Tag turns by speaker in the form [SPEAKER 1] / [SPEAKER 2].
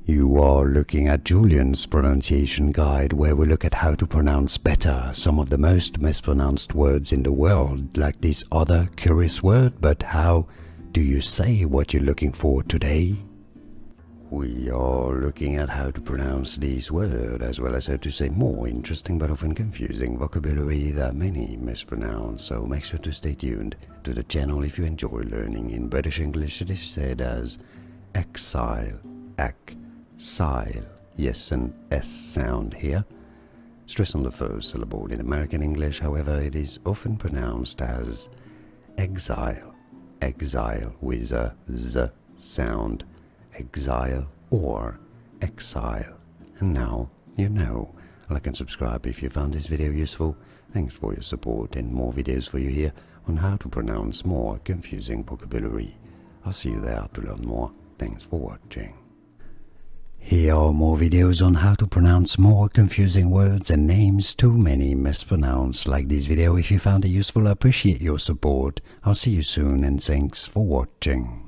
[SPEAKER 1] You are looking at Julian's pronunciation guide, where we look at how to pronounce better some of the most mispronounced words in the world, like this other curious word. But how do you say what you're looking for today? We are looking at how to pronounce these words, as well as how to say more interesting but often confusing vocabulary that many mispronounce, so make sure to stay tuned to the channel if you enjoy learning. In British English it is said as exile, exile, yes, an S sound here. Stress on the first syllable. In American English, however, it is often pronounced as exile, exile with a Z sound, exile or exile. And now you know. Like and subscribe if you found this video useful. Thanks for your support, and more videos for you here on how to pronounce more confusing vocabulary. I'll see you there to learn more. Thanks for watching. Here are more videos on how to pronounce more confusing words and names too many mispronounced. Like this video if you found it useful. I appreciate your support. I'll see you soon, and thanks for watching.